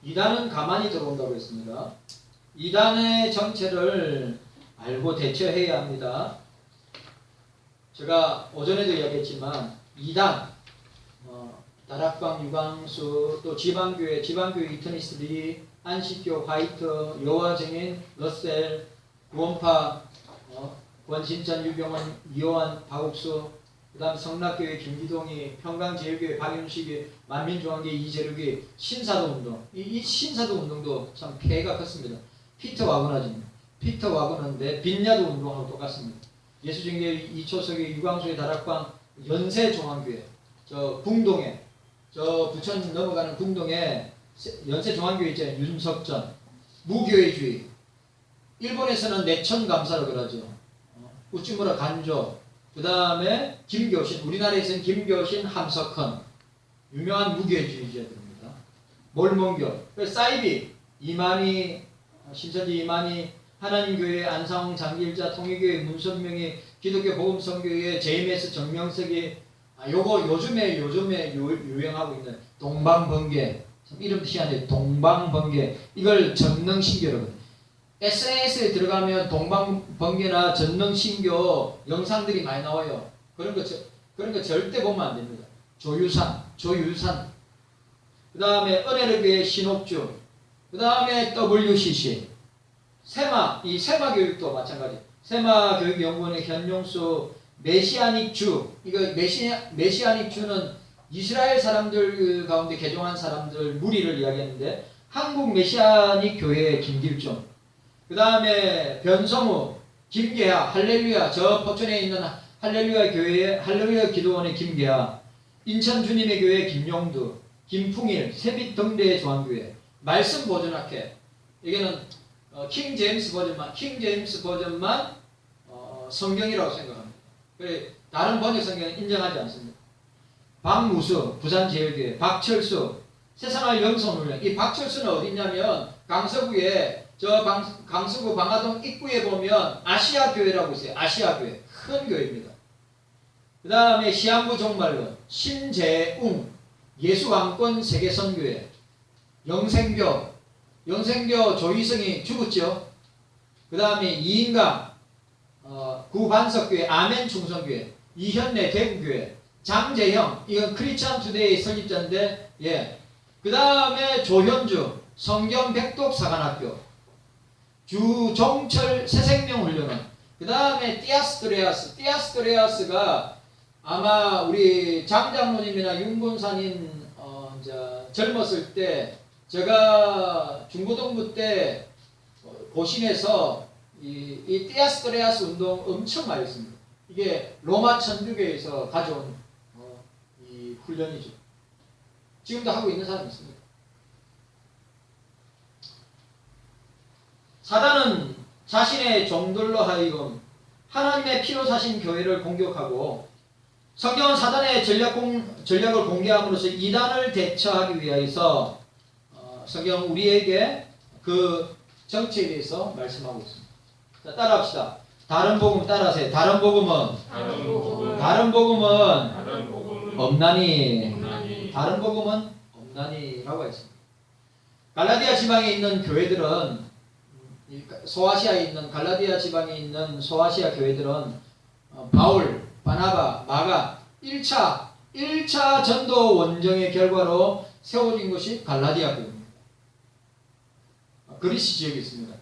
이단은 가만히 들어온다고 했습니다. 이단의 정체를 알고 대처해야 합니다. 제가 오전에도 이야기했지만 이단, 다락방, 유광수, 또 지방교회 이터니스리, 안식교, 화이트, 여호와 증인, 러셀, 구원파, 권신천, 유병원, 이호환, 박옥수, 그 다음 성락교회 김기동이, 평강제일교회 박윤식이, 만민중앙교회 이재륙이, 신사도운동. 이 신사도운동도 참 폐해가 컸습니다. 피터 와그너입니다. 피터 와그너인데 빈야도 운동하고 똑같습니다. 예수증교회 이초석의 유광수의 다락방, 연세종안교회, 저 궁동에, 저 부천 넘어가는 궁동에 연세종안교회 있잖아요. 윤석전, 무교회주의. 일본에서는 내천감사로 그러죠. 우찌무라 간조, 그 다음에 김교신, 우리나라에서는 김교신, 함석헌, 유명한 무교회주의자들입니다. 몰몬교, 사이비, 이만희, 신천지 이만희, 하나님교회 안상홍, 장길자, 통일교회 문선명이, 기독교 복음성교회 JMS 정명석이, 요거 요즘에 유행하고 있는 동방번개, 이름도 희한해. 동방번개, 이걸 전능신교라거든요. SNS에 들어가면 동방번개나 전능신교 영상들이 많이 나와요. 그런 거 절대 보면 안 됩니다. 조유산. 그 다음에 은혜르교회 신옥주. 그 다음에 WCC. 이 세마 교육도 마찬가지. 세마 교육연구원의 현용수, 메시아닉 주. 이거 메시아닉 주는 이스라엘 사람들 가운데 개종한 사람들 무리를 이야기했는데, 한국 메시아닉 교회의 김길종. 그 다음에 변성우, 김계하, 할렐루야, 저 포천에 있는 할렐루야 교회의 할렐루야 기도원의 김계하, 인천 주님의 교회 김용두, 김풍일, 세빛등대의 조항교회, 말씀 보존학회. 이게는 킹 제임스 버전만 성경이라고 생각합니다. 다른 번역 성경은 인정하지 않습니다. 박무수, 부산제일교회, 박철수, 세상을 영성훈련. 이 박철수는 어디냐면 강서구에 강서구 방화동 입구에 보면 아시아교회라고 있어요. 아시아교회. 큰 교회입니다. 그 다음에 시한부 종말론, 신재웅, 예수왕권 세계선교회, 영생교 조희성이 죽었죠. 그 다음에 이인강, 구반석교회, 아멘 충성교회, 이현래 대구교회, 장재형, 이건 크리스찬 투데이 설립자인데, 예. 그 다음에 조현주, 성경 백독 사관학교, 주종철 새생명훈련원, 그 다음에 띠아스토레아스가 아마 우리 장장로님이나 윤본사님 젊었을 때, 제가 중고등부 때 고신에서 이 띠아스토레아스 운동 엄청 많이 했습니다. 이게 로마 천주교에서 가져온 이 훈련이죠. 지금도 하고 있는 사람이 있습니다. 사단은 자신의 종들로 하여금 하나님의 피로 사신 교회를 공격하고, 성경은 사단의 전략을 공개함으로써 이단을 대처하기 위해서 성경 우리에게 그 정체에 대해서 말씀하고 있습니다. 자, 따라합시다. 다른 복음 따라하세요. 다른 복음은 없나니. 다른 복음은 없나니라고 했습니다. 갈라디아 지방에 있는 교회들은, 소아시아에 있는 갈라디아 지방에 있는 소아시아 교회들은 바울, 바나바, 마가 1차 전도 원정의 결과로 세워진 것이 갈라디아 교회입니다. 그리스 지역에 있습니다.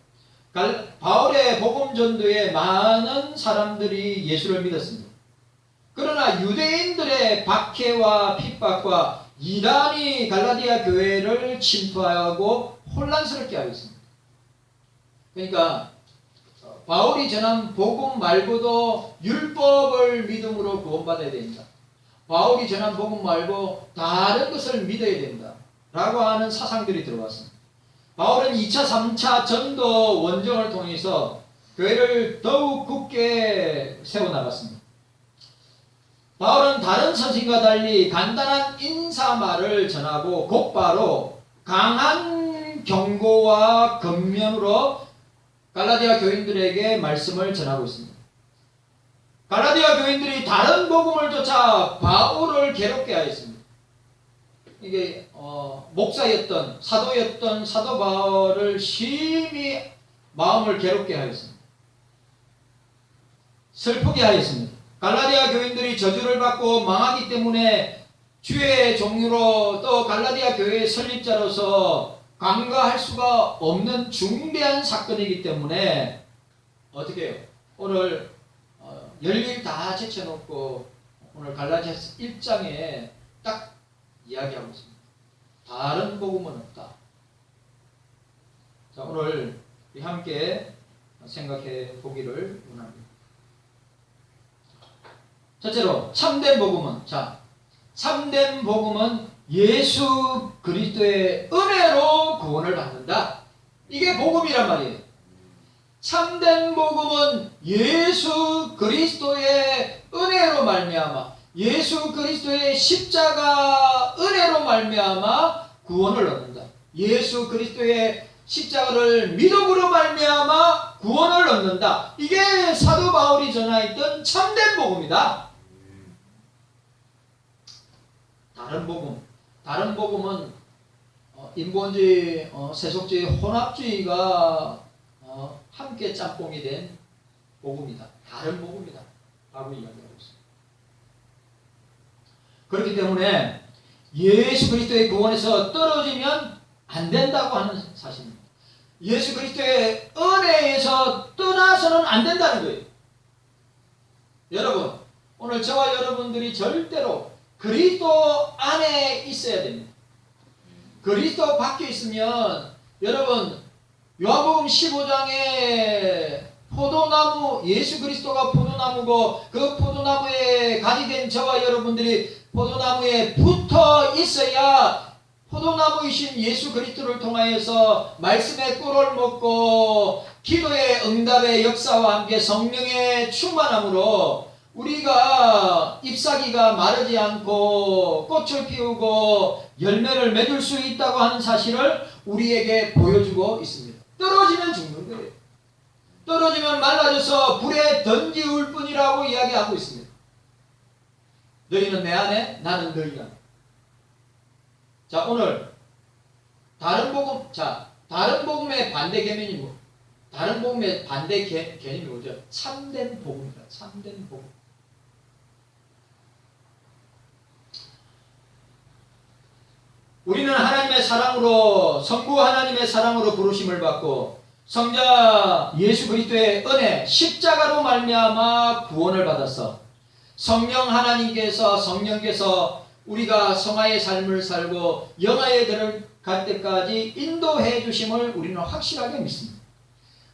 바울의 복음 전도에 많은 사람들이 예수를 믿었습니다. 그러나 유대인들의 박해와 핍박과 이단이 갈라디아 교회를 침투하고 혼란스럽게 하고 있습니다. 그러니까 바울이 전한 복음 말고도 율법을 믿음으로 구원받아야 된다. 바울이 전한 복음 말고 다른 것을 믿어야 된다. 라고 하는 사상들이 들어왔습니다. 바울은 2차, 3차 전도 원정을 통해서 교회를 더욱 굳게 세워나갔습니다. 바울은 다른 선생과 달리 간단한 인사말을 전하고 곧바로 강한 경고와 권면으로 갈라디아 교인들에게 말씀을 전하고 있습니다. 갈라디아 교인들이 다른 복음을 쫓아 바울을 괴롭게 하였습니다. 이게 목사였던 사도였던 사도 바울을 심히 마음을 괴롭게 하였습니다. 슬프게 하였습니다. 갈라디아 교인들이 저주를 받고 망하기 때문에 주의 종류로 또 갈라디아 교회의 설립자로서 간과할 수가 없는 중대한 사건이기 때문에 어떻게 해요? 오늘 열일 다 제쳐놓고 오늘 갈라디아서 1장에 딱 이야기하고 있습니다. 다른 복음은 없다. 자, 오늘 함께 생각해 보기를 원합니다. 첫째로 참된 복음은, 참된 복음은 예수 그리스도의 은혜로 구원을 받는다. 이게 복음이란 말이에요. 참된 복음은 예수 그리스도의 은혜로 말미암아, 예수 그리스도의 십자가 은혜로 말미암아 구원을 얻는다. 예수 그리스도의 십자가를 믿음으로 말미암아 구원을 얻는다. 이게 사도 바울이 전하였던 참된 복음이다. 다른 복음은 인본주의, 세속주의, 혼합주의가 함께 짬뽕이 된 복음이다. 다른 복음이다. 라고 이야기하고 있습니다. 그렇기 때문에 예수 그리스도의 구원에서 떨어지면 안 된다고 하는 사실입니다. 예수 그리스도의 은혜에서 떠나서는 안 된다는 거예요. 여러분, 오늘 저와 여러분들이 절대로 그리스도 안에 있어야 됩니다. 그리스도 밖에 있으면 여러분 요한복음 15장에 포도나무, 예수 그리스도가 포도나무고 그 포도나무에 가지 된 저와 여러분들이 포도나무에 붙어 있어야 포도나무이신 예수 그리스도를 통하여서 말씀의 꿀을 먹고 기도의 응답의 역사와 함께 성령의 충만함으로 우리가 잎사귀가 마르지 않고 꽃을 피우고 열매를 맺을 수 있다고 하는 사실을 우리에게 보여주고 있습니다. 떨어지면 죽는 거예요. 떨어지면 말라져서 불에 던지울 뿐이라고 이야기하고 있습니다. 너희는 내 안에, 나는 너희 안에. 자, 오늘 다른 복음의 반대 개념이 뭐? 다른 복음의 반대 개념이 뭐죠? 참된 복음이다. 참된 복음. 우리는 하나님의 사랑으로, 성부 하나님의 사랑으로 부르심을 받고 성자 예수 그리스도의 은혜, 십자가로 말미암아 구원을 받았어. 성령께서 우리가 성화의 삶을 살고 영화에 들어갈 때까지 인도해 주심을 우리는 확실하게 믿습니다.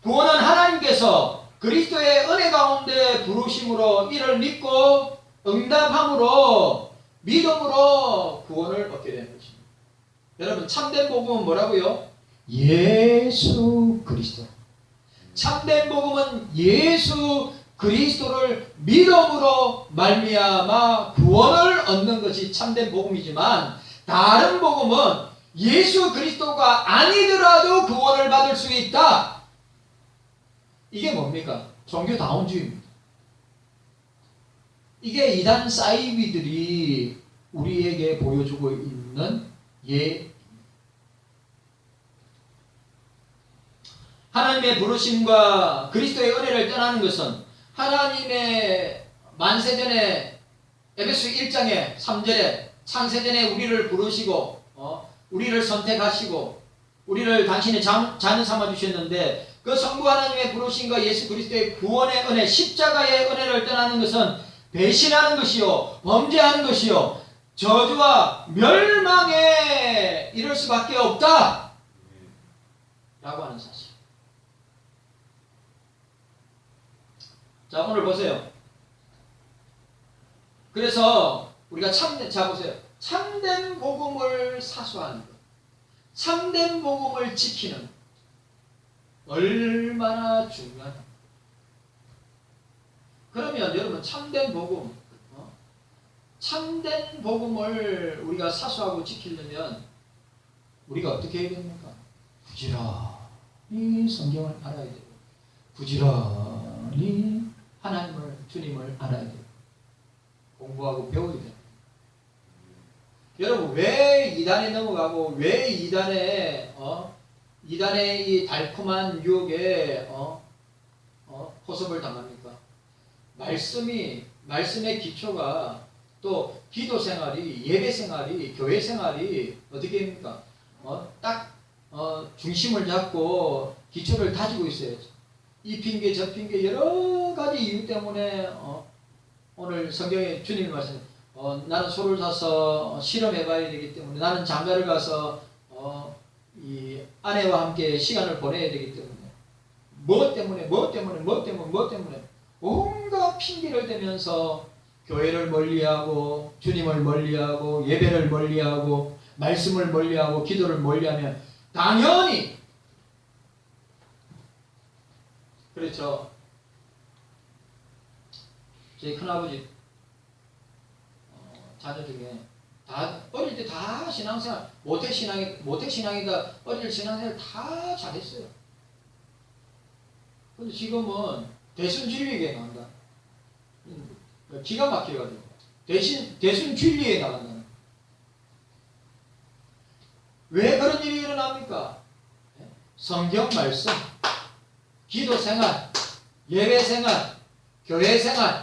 구원은 하나님께서 그리스도의 은혜 가운데 부르심으로 이를 믿고 응답함으로 믿음으로 구원을 얻게 되는 것입니다. 여러분, 참된 복음은 뭐라고요? 예수 그리스도. 참된 복음은 예수 그리스도를 믿음으로 말미암아 구원을 얻는 것이 참된 복음이지만 다른 복음은 예수 그리스도가 아니더라도 구원을 받을 수 있다. 이게 뭡니까? 종교다운주의입니다. 이게 이단 사이비들이 우리에게 보여주고 있는 하나님의 부르심과 그리스도의 은혜를 떠나는 것은 하나님의 만세전에 에베소 1장에 3절에 창세전에 우리를 부르시고 우리를 선택하시고 우리를 당신의 자녀 삼아 주셨는데 그 성부 하나님의 부르심과 예수 그리스도의 구원의 은혜, 십자가의 은혜를 떠나는 것은 배신하는 것이요, 범죄하는 것이요, 저주와 멸망에 이를 수밖에 없다 라고 하는 사실. 자, 오늘 보세요. 그래서 우리가 보세요. 참된 복음을 사수하는 것, 참된 복음을 지키는 것, 얼마나 중요하냐. 그러면 여러분, 참된 복음을 우리가 사수하고 지키려면 우리가 어떻게 해야 됩니까? 부지런히 성경을 알아야 되고, 부지런히 주님을 알아야 되고, 공부하고 배워야 돼요. 여러분 왜 이단에 넘어가고 왜 이단의 이 달콤한 유혹에 포섭을 당합니까? 말씀의 기초가 또 기도 생활이 예배 생활이 교회 생활이 어떻게 됩니까? 중심을 잡고 기초를 다지고 있어야죠. 이 핑계 저 핑계 여러 가지 이유 때문에 오늘 성경에 주님이 말씀 나는 소를 사서 실험해봐야 되기 때문에 나는 장가를 가서 이 아내와 함께 시간을 보내야 되기 때문에 뭐 때문에 온갖 핑계를 대면서 교회를 멀리하고 주님을 멀리하고 예배를 멀리하고 말씀을 멀리하고 기도를 멀리하면 당연히 그렇죠. 제 큰아버지 자녀 중에 다 어릴 때 다 신앙생활 모태신앙이다 어릴 신앙생활 다 잘했어요. 근데 지금은 대순진리에 나간다. 기가 막혀가지고 대순진리에 나간다는. 왜 그런 일이 일어납니까? 성경 말씀, 기도 생활, 예배 생활, 교회 생활,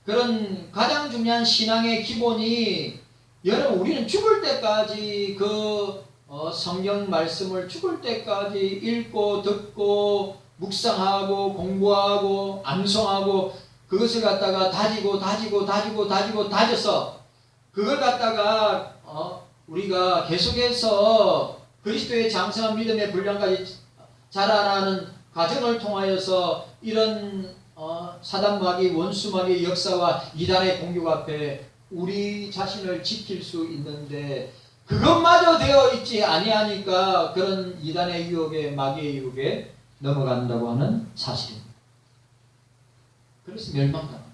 그런 가장 중요한 신앙의 기본이 여러분 우리는 죽을 때까지 성경 말씀을 죽을 때까지 읽고 듣고 묵상하고 공부하고 암송하고 그것을 갖다가 다져서 그걸 갖다가 우리가 계속해서 그리스도의 장성한 믿음의 분량까지 자라나는 과정을 통하여서 이런 사단마귀 원수마귀의 역사와 이단의 공격 앞에 우리 자신을 지킬 수 있는데 그것마저 되어 있지 아니하니까 그런 이단의 유혹에 마귀의 유혹에 넘어간다고 하는 사실입니다. 그래서 멸망당합니다.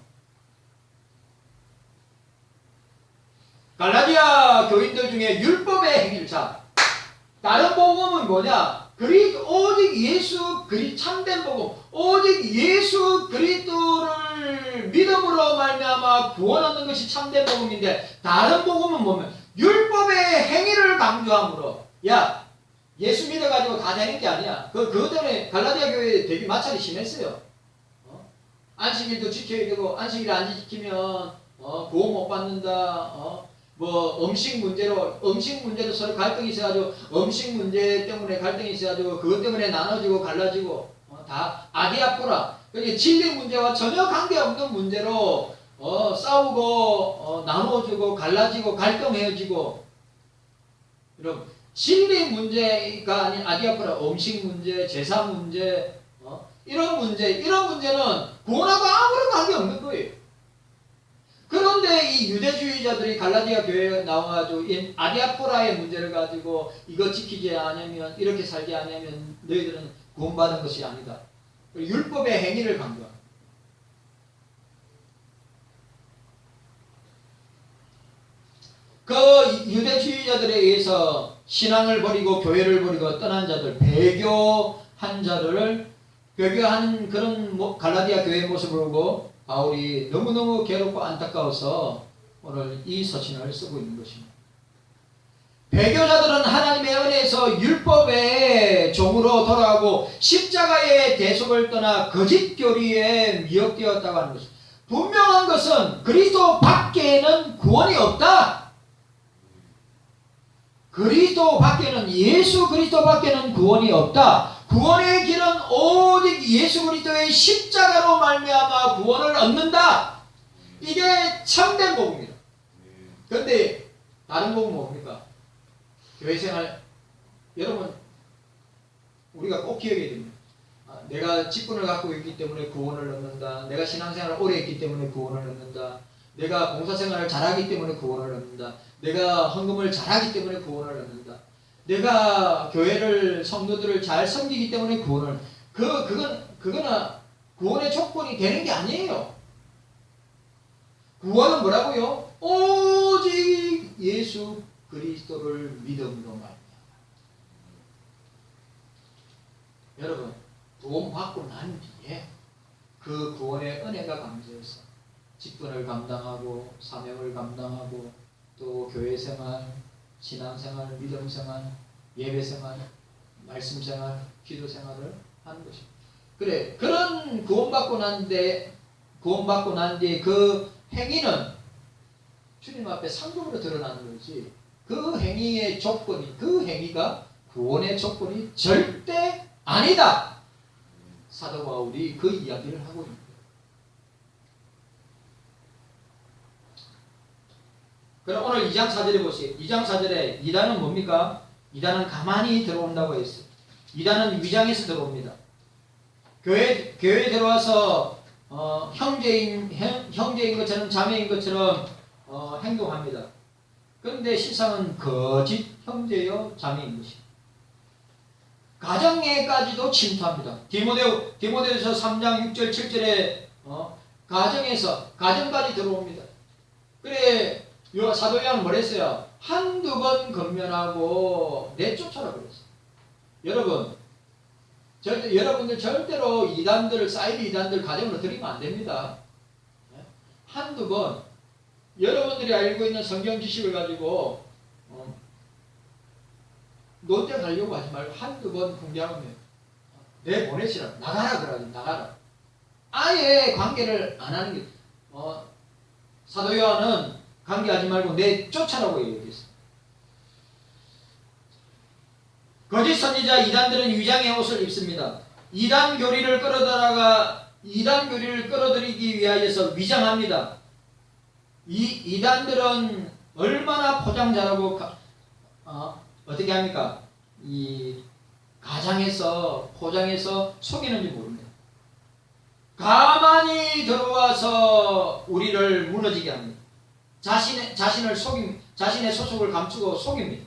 갈라디아 교인들 중에 율법의 행위를 다른 복음은 뭐냐? 오직 예수 참된 복음, 오직 예수 그리스도를 믿음으로 말미암아 구원 얻는 것이 참된 복음인데 다른 복음은 뭐면 율법의 행위를 강조함으로 예수 믿어가지고 다 되는 게 아니야. 그것 때문에 갈라디아 교회 되게 마찰이 심했어요. 안식일도 지켜야 되고 안식일 안 지키면 구원 못 받는다. 음식 문제도 서로 갈등이 있어가지고 음식 문제 때문에 갈등이 있어가지고 그것 때문에 나눠지고 갈라지고 다 아디아포라. 그러니까 진리 문제와 전혀 관계없는 문제로 싸우고 나눠지고 갈라지고 갈등해지고. 여러분 진리 문제가 아닌 아디아포라 음식 문제, 제사 문제 이런 문제는 구원하고 아무런 관계없는 거예요. 그런데 이 유대주의자들이 갈라디아 교회에 나와가지고 이 아디아포라의 문제를 가지고 이거 지키지 않으면 이렇게 살지 않으면 너희들은 구원받은 것이 아니다. 율법의 행위를 강조합니다. 그 유대주의자들에 의해서 신앙을 버리고 교회를 버리고 떠난 자들, 배교하는 그런 갈라디아 교회의 모습을 보고 바울이 너무너무 괴롭고 안타까워서 오늘 이 서신을 쓰고 있는 것입니다. 배교자들은 하나님의 은혜에서 율법의 종으로 돌아가고 십자가의 대속을 떠나 거짓 교리에 미혹되었다고 하는 것입니다. 분명한 것은 그리스도 밖에는 구원이 없다. 예수 그리스도 밖에는 구원이 없다. 구원의 길은 오직 예수 그리스도의 십자가로 말미암아 구원을 얻는다. 이게 참된 복음이다. 그런데 다른 복음은 뭡니까? 교회생활 여러분 우리가 꼭 기억해야 됩니다. 내가 직분을 갖고 있기 때문에 구원을 얻는다. 내가 신앙생활을 오래 했기 때문에 구원을 얻는다. 내가 봉사생활을 잘하기 때문에 구원을 얻는다. 내가 헌금을 잘하기 때문에 구원을 얻는다. 내가 교회를 성도들을 잘 섬기기 때문에 구원을 그거는 구원의 조건이 되는 게 아니에요. 구원은 뭐라고요? 오직 예수 그리스도를 믿음으로 말이야. 여러분 구원 받고 난 뒤에 그 구원의 은혜가 감사해서 직분을 감당하고 사명을 감당하고 또 교회 생활, 신앙 생활, 믿음 생활, 예배 생활, 말씀 생활, 기도 생활을 하는 것입니다. 그래, 그런 구원받고 난 뒤에 그 행위는 주님 앞에 상급으로 드러나는 거지. 그 행위의 조건이, 그 행위가 구원의 조건이 절대 아니다. 사도 바울이 그 이야기를 하고 있는 거예요. 그럼 오늘 2장 4절에 보세요. 2장 4절에 이단은 뭡니까? 이단은 가만히 들어온다고 했어요. 이단은 위장해서 들어옵니다. 교회에 들어와서 형제인 것처럼 자매인 것처럼 행동합니다. 그런데 실상은 거짓 형제요 자매인 것입니다. 가정에까지도 침투합니다. 디모데후서 3장 6절 7절에 가정까지 들어옵니다. 그래 사도 요한은 뭐랬어요? 한두 번 건면하고 내쫓아라 그랬어요. 여러분들 절대로 사이드 이단들 가정으로 들이면 안 됩니다. 한두 번 여러분들이 알고 있는 성경 지식을 가지고 논대 가려고 하지 말고 한두 번 공개하면 내보내시라 나가라 그러지 나가라. 아예 관계를 안 하는 게 사도 요한은 관계하지 말고 내쫓아라고 얘기했어요. 거짓 선지자 이단들은 위장의 옷을 입습니다. 이단 교리를 끌어들이기 위하여서 위장합니다. 이단들은 얼마나 포장 잘하고 어떻게 합니까? 이 가장해서 포장해서 속이는지 모릅니다. 가만히 들어와서 우리를 무너지게 합니다. 자신의 소속을 감추고 속입니다.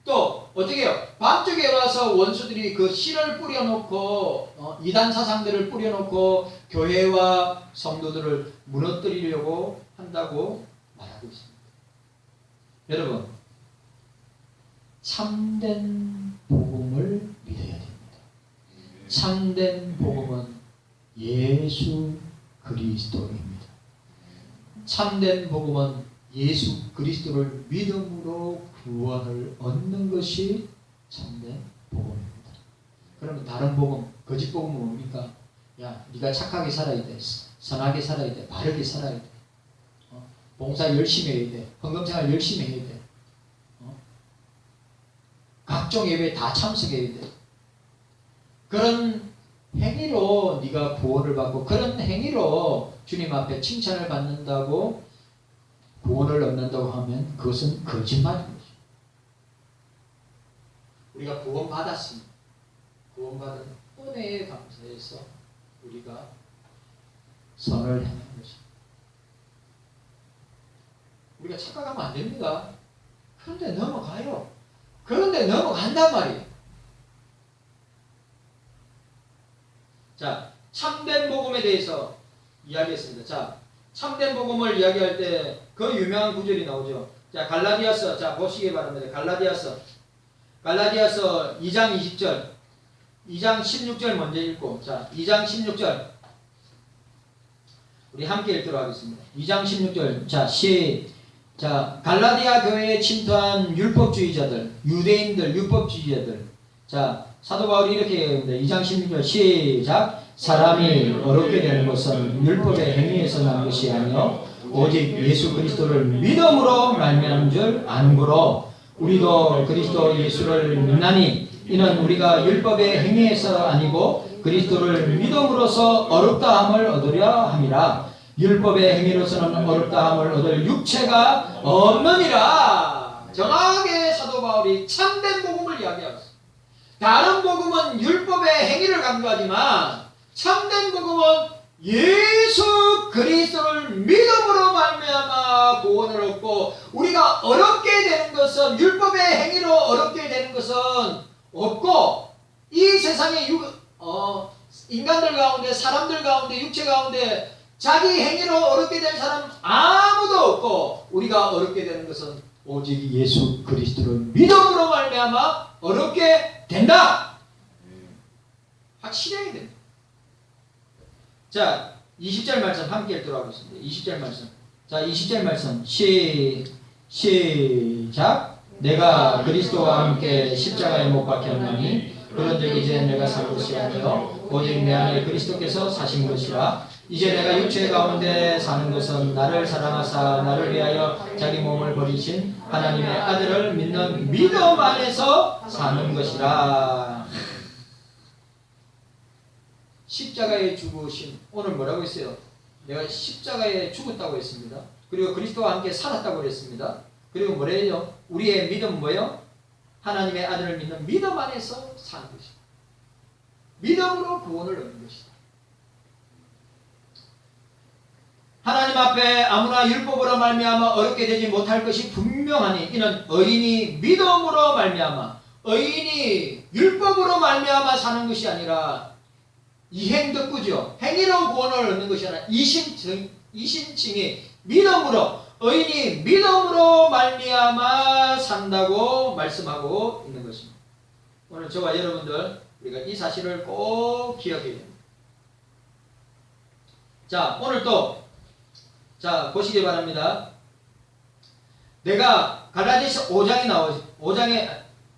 또 어떻게 해요? 밤중에 와서 원수들이 그 씨를 뿌려놓고 이단 사상들을 뿌려놓고 교회와 성도들을 무너뜨리려고 한다고 말하고 있습니다. 여러분, 참된 복음을 믿어야 됩니다. 참된 복음은 예수 그리스도입니다. 참된 복음은 예수 그리스도를 믿음으로 구원을 얻는 것이 참된 복음입니다. 그러면 다른 복음, 거짓 복음은 뭡니까? 야, 네가 착하게 살아야 돼, 선하게 살아야 돼, 바르게 살아야 돼, 봉사 열심히 해야 돼, 헌금생활 열심히 해야 돼, 각종 예배에 다 참석해야 돼. 그런 행위로 네가 구원을 받고 그런 행위로 주님 앞에 칭찬을 받는다고 구원을 얻는다고 하면 그것은 거짓말인 것입니다. 우리가 구원받았습니다. 구원받은 은혜에 감사해서 우리가 선을 행하는 것입니다. 우리가 착각하면 안 됩니다. 그런데 넘어가요. 그런데 넘어간단 말이에요. 자, 참된 복음에 대해서 이야기했습니다. 자, 참된 복음을 이야기할 때 그 유명한 구절이 나오죠. 자, 갈라디아서, 자, 보시기 바랍니다. 갈라디아서 2장 20절, 2장 16절 먼저 읽고, 자, 2장 16절. 우리 함께 읽도록 하겠습니다. 2장 16절. 자, 갈라디아 교회에 침투한 율법주의자들, 유대인들, 율법주의자들. 자, 사도 바울이 이렇게 얘기합니다. 2장 16절 시작. 사람이 어렵게 되는 것은 율법의 행위에서 난 것이 아니요 오직 예수 그리스도를 믿음으로 말미암은 줄 아는고로 우리도 그리스도 예수를 믿나니 이는 우리가 율법의 행위에서 아니고 그리스도를 믿음으로써 어렵다함을 얻으려 함이라. 율법의 행위로서는 어렵다함을 얻을 육체가 없느니라. 정확하게 사도 바울이 참된 복음을 이야기하고 있습니다. 다른 복음은 율법의 행위를 강조하지만 참된 복음은 예수 그리스도를 믿음으로 말미암아 구원을 얻고 우리가 어렵게 되는 것은 율법의 행위로 어렵게 되는 것은 없고 이 세상의 인간들 가운데 사람들 가운데 육체 가운데 자기 행위로 어렵게 된 사람 아무도 없고 우리가 어렵게 되는 것은 오직 예수 그리스도를 믿음으로 말미암아 어렵게 된다. 확실해야 됩니다. 자, 20절 말씀 함께 읽도록 하겠습니다. 20절 말씀. 자, 20절 말씀 시작. 내가 그리스도와 함께 십자가에 못 박혔나니 그런즉 이제 내가 살 것이 아니요 오직 내 안에 그리스도께서 사신 것이라. 이제 내가 육체 가운데 사는 것은 나를 사랑하사 나를 위하여 자기 몸을 버리신 하나님의 아들을 믿는 믿음 안에서 사는 것이라. 십자가에 죽으신, 오늘 뭐라고 했어요? 내가 십자가에 죽었다고 했습니다. 그리고 그리스도와 함께 살았다고 그랬습니다. 그리고 뭐래요? 우리의 믿음 뭐요? 하나님의 아들을 믿는 믿음 안에서 사는 것이다. 믿음으로 구원을 얻는 것이다. 하나님 앞에 아무나 율법으로 말미암아 어렵게 되지 못할 것이 분명하니 이는 의인이 믿음으로 말미암아, 의인이 율법으로 말미암아 사는 것이 아니라 이행덕구죠. 행위로 구원을 얻는 것이 아니라 이신칭이 믿음으로, 의인이 믿음으로 말미암아 산다고 말씀하고 있는 것입니다. 오늘 저와 여러분들 우리가 이 사실을 꼭 기억해야 됩니다. 자, 오늘 또 자, 보시기 바랍니다. 내가 갈라디아서 5장에 나오죠.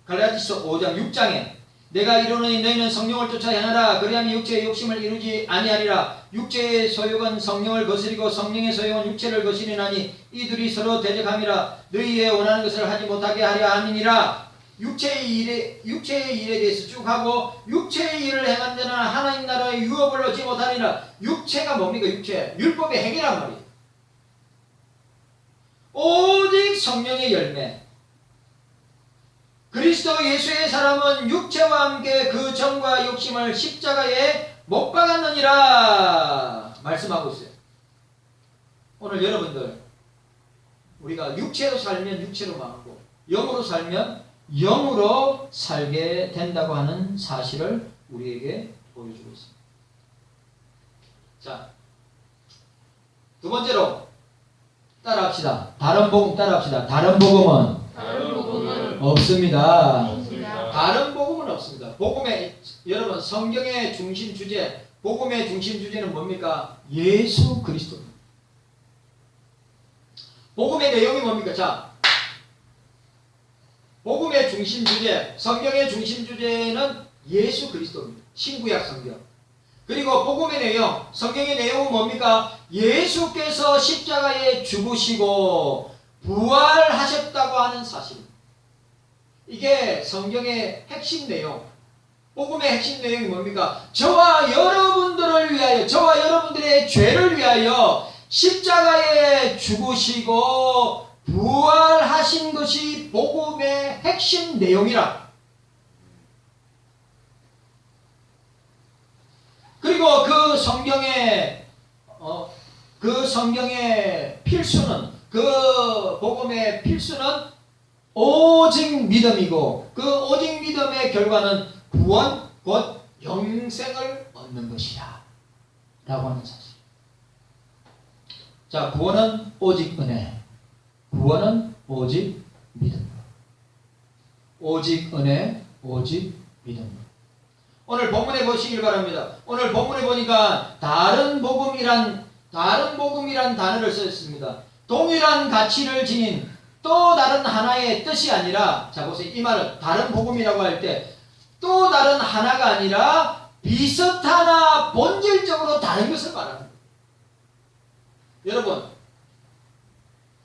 갈라디아서 5장 6장에 내가 이르노니 너희는 성령을 쫓아 행하라. 그리하면 육체의 욕심을 이루지 아니하리라. 육체의 소욕은 성령을 거스리고 성령의 소욕은 육체를 거스리나니 이 둘이 서로 대적함이라. 너희의 원하는 것을 하지 못하게 하려 함이니라. 육체의 일에 대해서 쭉 하고, 육체의 일을 행한 자는 하나님 나라의 유업을 얻지 못하리라. 육체가 뭡니까? 육체 율법의 행위란 말이에요. 오직 성령의 열매, 그리스도 예수의 사람은 육체와 함께 그 정과 욕심을 십자가에 못 박았느니라 말씀하고 있어요. 오늘 여러분들 우리가 육체로 살면 육체로 망하고 영으로 살면 영으로 살게 된다고 하는 사실을 우리에게 보여주고 있습니다. 자, 두 번째로 따라합시다. 다른 복음 따라합시다. 다른 복음은 없습니다. 다른 복음은 없습니다. 복음의, 여러분, 성경의 중심 주제, 복음의 중심 주제는 뭡니까? 예수 그리스도입니다. 복음의 내용이 뭡니까? 자, 복음의 중심 주제, 성경의 중심 주제는 예수 그리스도입니다. 신구약 성경. 그리고 복음의 내용, 성경의 내용은 뭡니까? 예수께서 십자가에 죽으시고 부활하셨다고 하는 사실입니다. 이게 성경의 핵심 내용, 복음의 핵심 내용이 뭡니까? 저와 여러분들을 위하여, 저와 여러분들의 죄를 위하여 십자가에 죽으시고 부활하신 것이 복음의 핵심 내용이라. 그리고 그 성경의 필수는, 그 복음의 필수는 오직 믿음이고, 그 오직 믿음의 결과는 구원, 곧 영생을 얻는 것이다 라고 하는 사실. 자, 구원은 오직 은혜, 구원은 오직 믿음. 오직 은혜, 오직 믿음. 오늘 본문에 보시길 바랍니다. 오늘 본문에 보니까 다른 복음이란 단어를 썼습니다. 동일한 가치를 지닌 또 다른 하나의 뜻이 아니라, 자 보세요. 이 말은 다른 복음이라고 할 때 또 다른 하나가 아니라 비슷하나 본질적으로 다른 것을 말합니다. 여러분,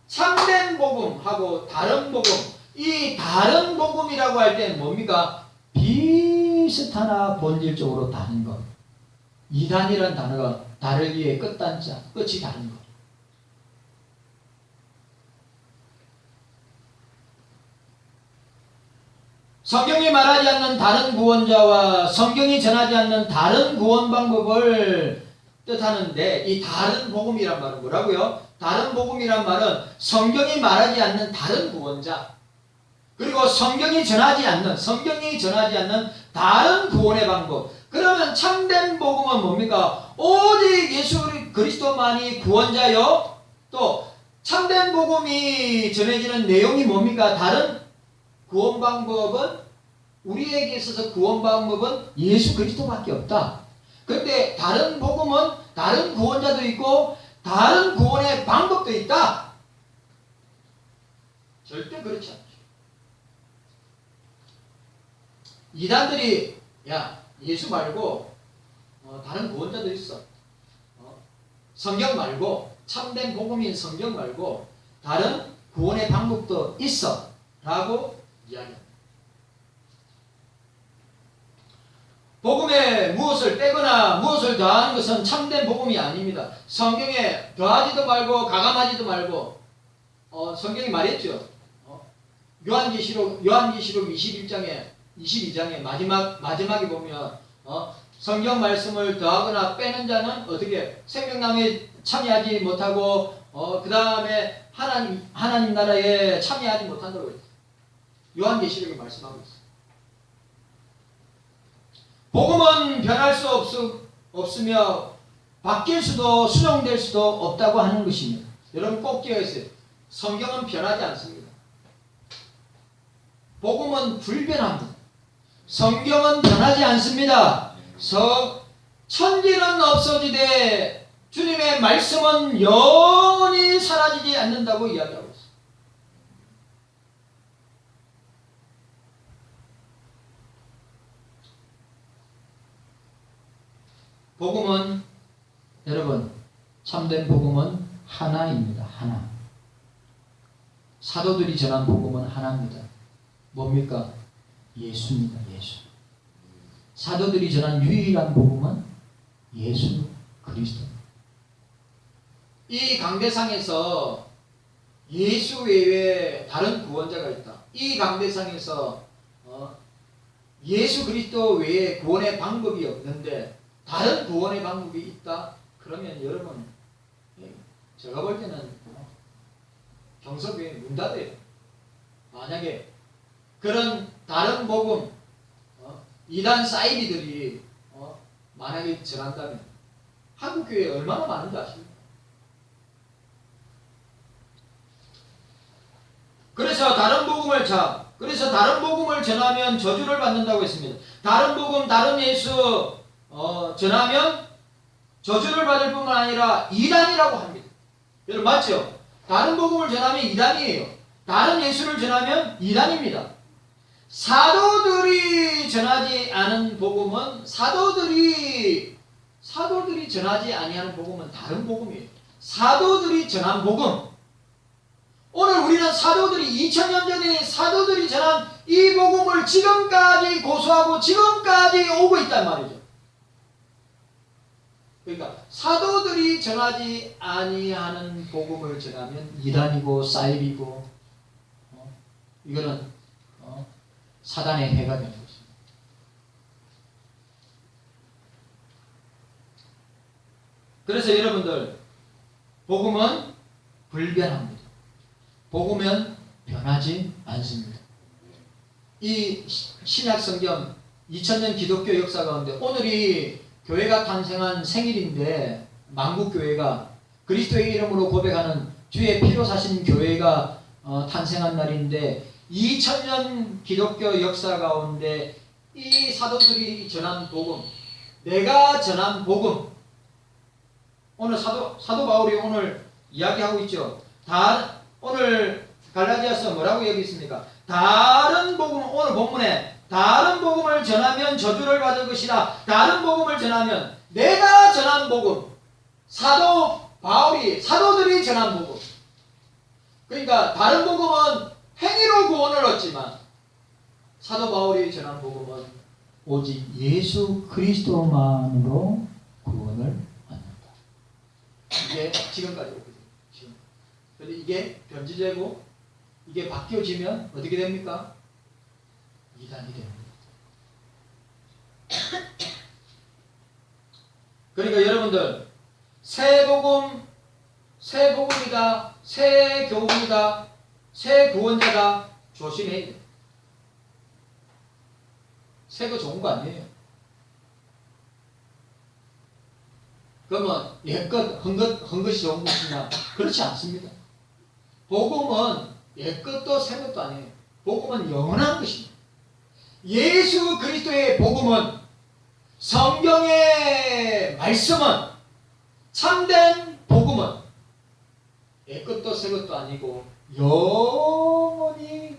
참된 복음하고 다른 복음, 이 다른 복음이라고 할 때는 뭡니까? 비슷하나 본질적으로 다른 것. 이단이라는 단어가 다르기에 끝단자, 끝이 다른 것. 성경이 말하지 않는 다른 구원자와 성경이 전하지 않는 다른 구원 방법을 뜻하는데, 이 다른 복음이란 말은 뭐라고요? 다른 복음이란 말은 성경이 말하지 않는 다른 구원자, 그리고 성경이 전하지 않는 다른 구원의 방법. 그러면 참된 복음은 뭡니까? 오직 예수 그리스도만이 구원자요. 또 참된 복음이 전해지는 내용이 뭡니까? 다른 구원 방법은, 우리에게 있어서 구원 방법은 예수 그리스도밖에 없다. 그런데 다른 복음은 다른 구원자도 있고 다른 구원의 방법도 있다? 절대 그렇지 않죠. 이단들이 야 예수 말고 다른 구원자도 있어. 성경 말고 참된 복음인 성경 말고 다른 구원의 방법도 있어 라고 이야기합니다. 복음에 무엇을 빼거나 무엇을 더하는 것은 참된 복음이 아닙니다. 성경에 더하지도 말고 가감하지도 말고 성경이 말했죠. 요한계시록 22장에 마지막에 보면 성경 말씀을 더하거나 빼는 자는 어떻게 생명나무에 참여하지 못하고 그 다음에 하나님 나라에 참여하지 못한다고 했어요. 요한계시록에 말씀하고 있어요. 복음은 변할 수 없으며 바뀔 수도 수정될 수도 없다고 하는 것입니다. 여러분 꼭 기억하세요. 성경은 변하지 않습니다. 복음은 불변합니다. 성경은 변하지 않습니다. 천지는 없어지되 주님의 말씀은 영원히 사라지지 않는다고 이야기하고 있습니다. 복음은 여러분 참된 복음은 하나입니다. 하나. 사도들이 전한 복음은 하나입니다. 뭡니까? 예수입니다. 예수. 사도들이 전한 유일한 복음은 예수 그리스도. 이 강대상에서 예수 외에 다른 구원자가 있다. 이 강대상에서 예수 그리스도 외에 구원의 방법이 없는데 다른 구원의 방법이 있다? 그러면 여러분 제가 볼 때는 경서교회 문 닫아요. 만약에 그런 다른 복음 이단 사이비들이 만약에 전한다면 한국교회에 얼마나 많은지 아십니까? 그래서 다른 복음을 전하면 저주를 받는다고 했습니다. 다른 복음, 다른 예수 전하면 저주를 받을 뿐만 아니라 이단이라고 합니다. 여러분 맞죠? 다른 복음을 전하면 이단이에요. 다른 예수를 전하면 이단입니다. 사도들이 전하지 않은 복음은 사도들이 전하지 아니하는 복음은 다른 복음이에요. 사도들이 전한 복음. 오늘 우리는 사도들이 2000년 전에 사도들이 전한 이 복음을 지금까지 고수하고 지금까지 오고 있단 말이죠. 그러니까 사도들이 전하지 아니하는 복음을 전하면 이단이고 사이비고 이거는 사단의 해가 되는 것입니다. 그래서 여러분들 복음은 불변합니다. 복음은 변하지 않습니다. 이 신약 성경 2000년 기독교 역사 가운데 오늘이 교회가 탄생한 생일인데 만국교회가 그리스도의 이름으로 고백하는 주의 피로 사신 교회가 탄생한 날인데 2000년 기독교 역사 가운데 이 사도들이 전한 복음, 내가 전한 복음, 오늘 사도 바울이 오늘 이야기하고 있죠. 오늘 갈라디아서 뭐라고 얘기했습니까? 다른 복음, 오늘 본문에 다른 복음을 전하면 저주를 받을 것이다. 다른 복음을 전하면 내가 전한 복음, 사도들이 전한 복음. 그러니까 다른 복음은 행위로 구원을 얻지만 사도 바울이 전한 복음은 오직 예수 그리스도만으로 구원을 얻는다. 이게 지금까지 오거든요. 그런데 이게 변질되고 이게 바뀌어지면 어떻게 됩니까? 이단이 됩니다. 그러니까 여러분들 새 복음이다, 새 교훈이다, 새 구원자다 조심해야 돼요. 새거 좋은 거 아니에요. 그러면 옛것 한 것이 좋은 것이냐? 그렇지 않습니다. 복음은 옛것도 새것도 아니에요. 복음은 영원한 것입니다. 예수 그리스도의 복음은 성경의 말씀은 참된 복음 복음은 애 것도 새 것도 아니고 영원히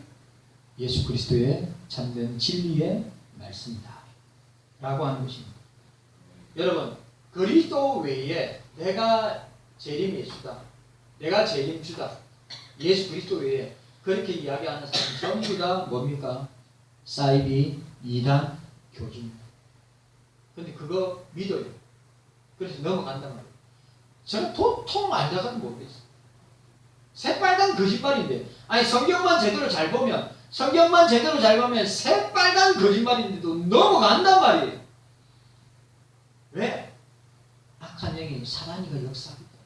예수 그리스도의 참된 진리의 말씀이다 라고 하는 것입니다. 여러분, 그리스도 외에 내가 재림 예수다, 내가 재림 주다, 예수 그리스도 외에 그렇게 이야기하는 사람 전부 다 뭡니까? 사이비, 이단, 교주입니다. 근데 그거 믿어요. 그래서 넘어간단 말이에요. 저는 도통 알다가도 모르겠어요. 새빨간 거짓말인데, 아니 성경만 제대로 잘 보면 새빨간 거짓말인데도 넘어간단 말이에요. 왜? 악한 영이 사단이가 역사하기 때문에.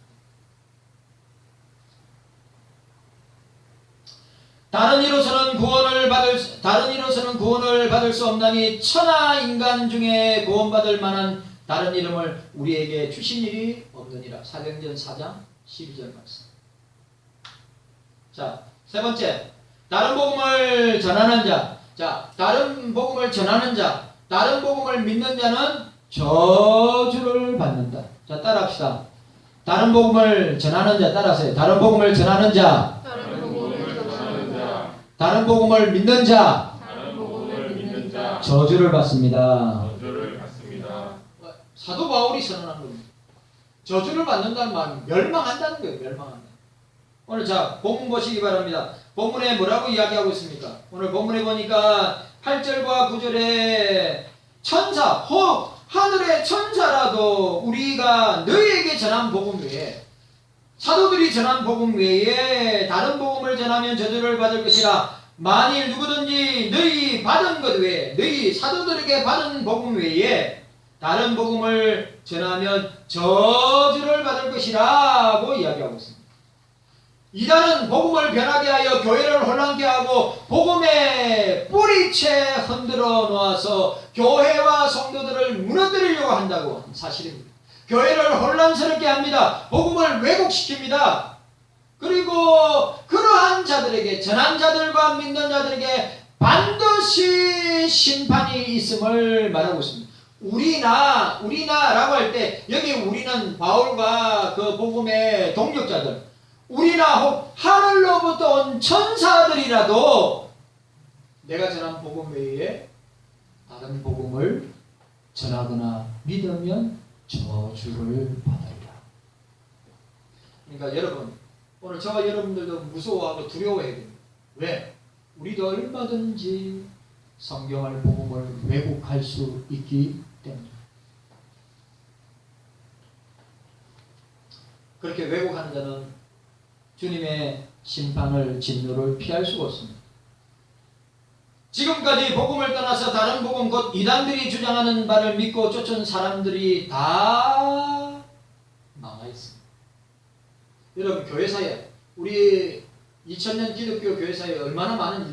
다른 이로서는 구원을 받을 수 없나니 천하 인간 중에 구원받을 만한 다른 이름을 우리에게 주신 일이 없느니라. 사도행전 4장 12절 말씀. 자, 세 번째, 다른 복음을 전하는 자. 자, 다른 복음을 전하는 자, 다른 복음을 믿는 자는 저주를 받는다. 자, 따라합시다. 다른 복음을 전하는 자, 따라하세요. 다른 복음을 전하는 자, 다른 복음을 믿는 자, 저주를 받습니다. 사도 바울이 선언한 겁니다. 저주를 받는다는 말은 멸망한다는 거예요. 멸망한다. 오늘 자, 본문 보시기 바랍니다. 본문에 뭐라고 이야기하고 있습니까? 오늘 본문에 보니까 8절과 9절에 천사, 혹 하늘의 천사라도 우리가 너희에게 전한 복음 외에, 사도들이 전한 복음 외에 다른 복음을 전하면 저주를 받을 것이라. 만일 누구든지 너희 받은 것 외에, 너희 사도들에게 받은 복음 외에 다른 복음을 전하면 저주를 받을 것이라고 이야기하고 있습니다. 이단은 복음을 변하게 하여 교회를 혼란케 하고 복음의 뿌리채 흔들어 놓아서 교회와 성도들을 무너뜨리려고 한다고 하는 사실입니다. 교회를 혼란스럽게 합니다. 복음을 왜곡시킵니다. 그리고 그러한 자들에게, 전한 자들과 믿는 자들에게 반드시 심판이 있음을 말하고 있습니다. 우리나라고 할 때 여기 우리는 바울과 그 복음의 동력자들, 우리나 혹 하늘로부터 온 천사들이라도 내가 전한 복음 외에 다른 복음을 전하거나 믿으면 저주를 받으리라. 그러니까 여러분, 오늘 저와 여러분들도 무서워하고 두려워해야 됩니다. 왜? 우리도 얼마든지 성경을 복음을 왜곡할 수 있기 때문에. 그렇게 왜곡하는 자는 주님의 심판을, 진노를 피할 수가 없습니다. 지금까지 복음을 떠나서 다른 복음, 곧 이단들이 주장하는 바를 믿고 쫓은 사람들이 다 망하였습니다. 여러분, 교회사에, 우리 2000년 기독교 교회사에 얼마나 많은 이단